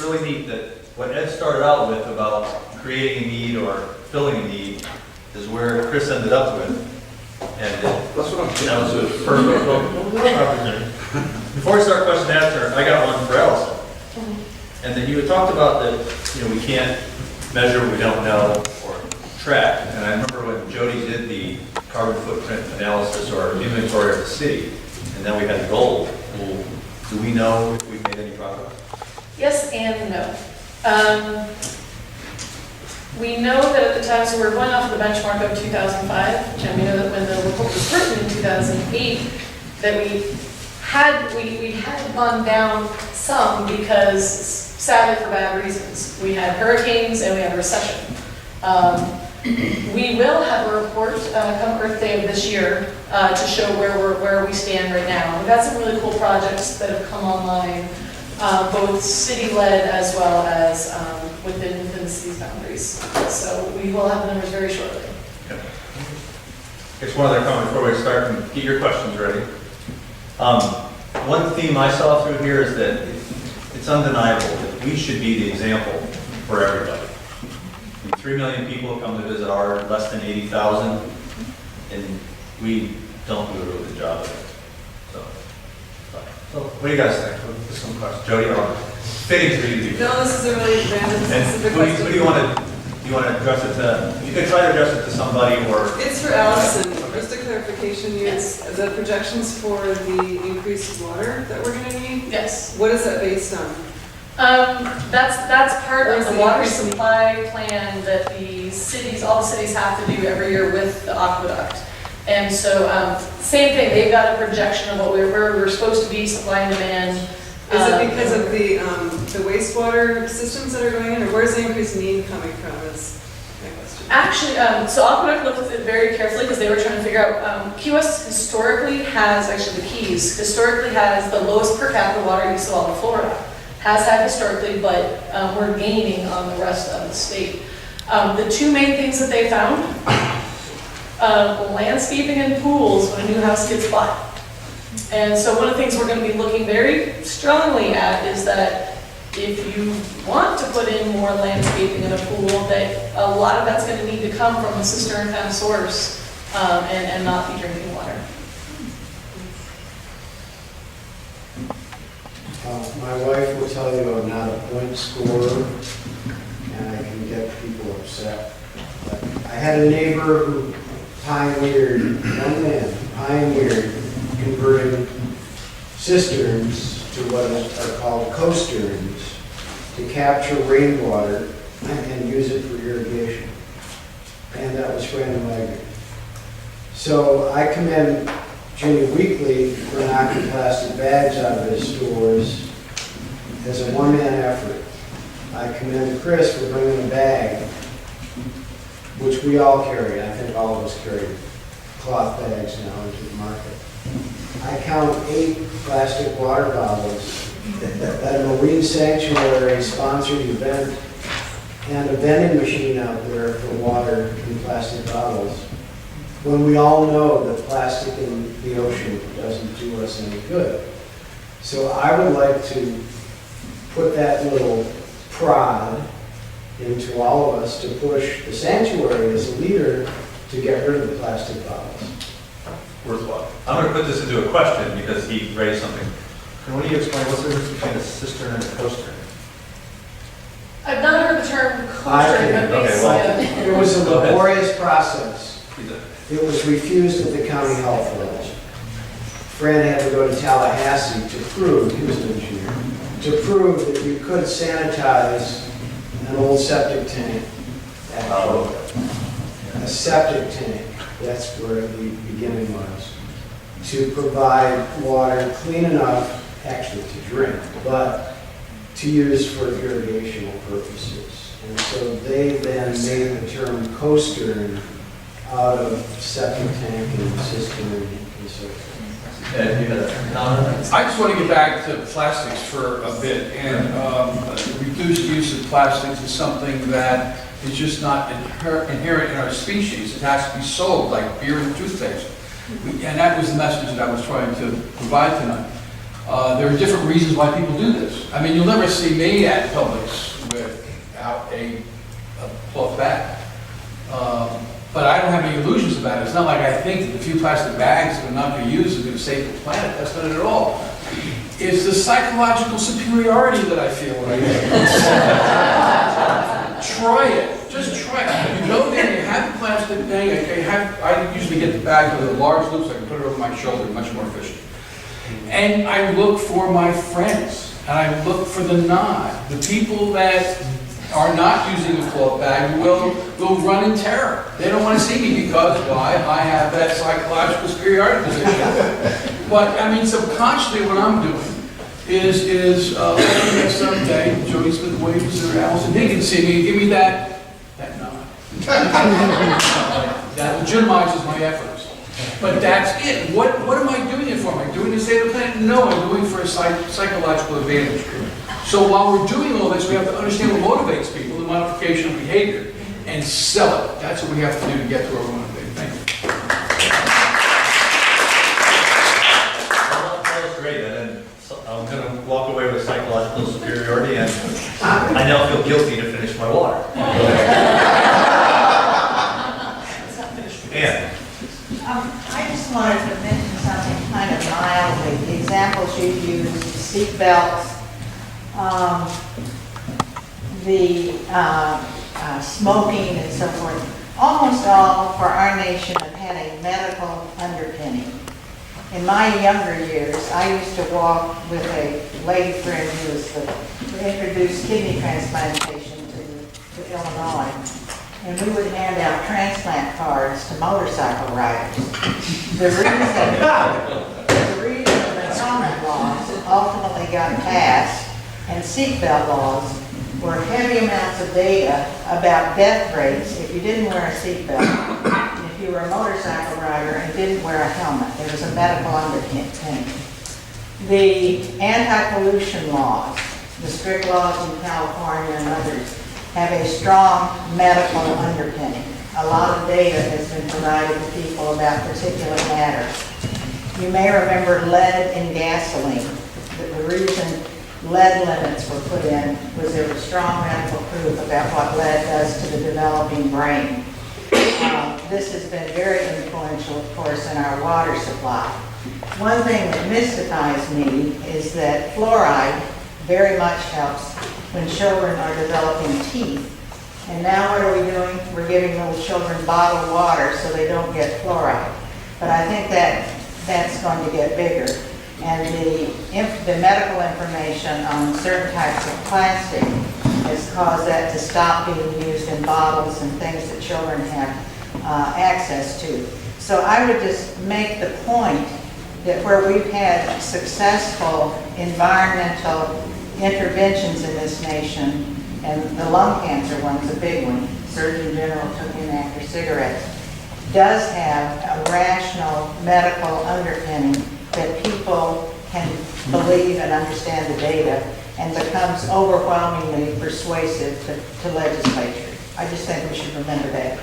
really neat that what Ed started out with about creating a need or filling a need is where Chris ended up with. And That's what I'm saying. that was a perfect opportunity. Before I start question and answer, I got one for Allison. And then you had talked about that, we can't measure what we don't know or track. And I remember when Jody did the carbon footprint analysis or inventory of the city, and then we had the goal. Well, do we know if we've made any progress? Yes and no. We know that at the time, so we're going off of the benchmark of 2005, and we know that when the report was written in 2008, that we had gone down some because, sadly for bad reasons. We had hurricanes and we had a recession. We will have a report come Earth Day of this year to show where we stand right now. We've had some really cool projects that have come online, both city-led as well as within the city's boundaries. So we will have the numbers very shortly. Okay. Just one other comment before we start and get your questions ready. One theme I saw through here is that it's undeniable that we should be the example for everybody. 3 million people come to visit our less than 80,000, and we don't do a really good job of it. So what do you guys think? Just some questions. Jody, fitting for you to do. No, this is a really random specific Who question. do you want to address it to? You could try to address it to somebody or. It's for Allison. Just a clarification, Yes. the projections for the increased water that we're going to need, Yes. what is that based on? That's part of Where's the the water increase in- supply plan that all the cities have to do every year with the aqueduct. And so, same thing, they've got a projection of where we're supposed to be, supply and demand. Is it because of the wastewater systems that are going in, or where's the increased need coming from is my question. Actually, so Aqueduct looked at it very carefully because they were trying to figure out, Key West historically has, actually the Keys, historically has the lowest per capita water use of all of Florida. Has had historically, but we're gaining on the rest of the state. The two main things that they found, landscaping and pools when a new house gets bought. And so one of the things we're going to be looking very strongly at is that if you want to put in more landscaping in a pool, that a lot of that's going to need to come from a cistern kind of source and not be drinking water. My wife will tell you I'm not a point scorer, and I can get people upset. But I had a neighbor who pioneered converting cisterns to what are called coasterns to capture rainwater and use it for irrigation. And that was Brandon Wagner. So I commend Jimmy Weekly for knocking plastic bags out of his stores as a one-man effort. I commend Chris for bringing a bag, which we all carry. I think all of us carry cloth bags now into the market. I count 8 plastic water bottles at a marine sanctuary sponsored event and a vending machine out there for water in plastic bottles, when we all know that plastic in the ocean doesn't do us any good. So I would like to put that little prod into all of us to push the sanctuary as a leader to get rid of the plastic bottles. Worthwhile. I'm going to put this into a question because he raised something. And what do you explain? What's the difference between a cistern and a coaster? I've not heard the term I coaster, can- but okay, basically, It was a Go ahead. laborious process. He's a- It was refused at the county health village. Fran had to go to Tallahassee to prove, he was an engineer, to prove that you could sanitize an old septic tank. Oh, A septic tank, that's where the beginning was, to provide water clean enough, actually to drink, but to use for irrigational purposes. And so they then made the term coaster out of septic tank and cistern and so forth. Ed, you had a comment? I just want to get back to plastics for a bit, and reduced use of plastics is something that is just not inherent in our species. It has to be sold like beer and toothpaste. And that was the message that I was trying to provide tonight. There are different reasons why people do this. I mean, you'll never see me at Publix without a cloth bag. But I don't have any illusions about it. It's not like I think that the few plastic bags that are not going to use are going to save the planet. That's not it at all. It's the psychological superiority that I feel when I do it. Try it. Just try it. You go there, you have the plastic thing. I usually get the bag with a large loop so I can put it over my shoulder, much more efficient. And I look for my friends, and I look for the nod. The people that are not using a cloth bag will run in terror. They don't want to see me because, why? I have that psychological superiority position. But, I mean, subconsciously what I'm doing is next Sunday, Jody Smith Williams or Allison Higgins see me and give me that nod. That legitimizes my efforts. But that's it. What am I doing it for? Am I doing it to save the planet? No, I'm doing it for a psychological advantage. So while we're doing all this, we have to understand what motivates people, the modification of behavior, and sell it. That's what we have to do to get to where we want to be. Thank you. Well, that was great, and I'm going to walk away with psychological superiority, and I now feel guilty to finish my water. Ann? I just wanted to mention something kind of mildly. The examples you used, seat belts, smoking and so forth, almost all for our nation have had a medical underpinning. In my younger years, I used to walk with a lady friend who introduced kidney transplantation to Illinois. And we would hand out transplant cards to motorcycle riders. The reason the helmet laws ultimately got passed and seatbelt laws were heavy amounts of data about death rates if you didn't wear a seatbelt, and if you were a motorcycle rider and didn't wear a helmet. There was a medical underpinning. The anti-pollution laws, the strict laws in California and others, have a strong medical underpinning. A lot of data has been provided to people about particulate matter. You may remember lead in gasoline. The reason lead limits were put in was there was strong medical proof about what lead does to the developing brain. This has been very influential, of course, in our water supply. One thing that mystifies me is that fluoride very much helps when children are developing teeth. And now what are we doing? We're giving little children bottled water so they don't get fluoride. But I think that's going to get bigger. And the medical information on certain types of plastic has caused that to stop being used in bottles and things that children have access to. So I would just make the point that where we've had successful environmental interventions in this nation, and the lung cancer one's a big one, Surgeon General took him after cigarettes, does have a rational medical underpinning that people can believe and understand the data and becomes overwhelmingly persuasive to legislatures. I just think we should remember that.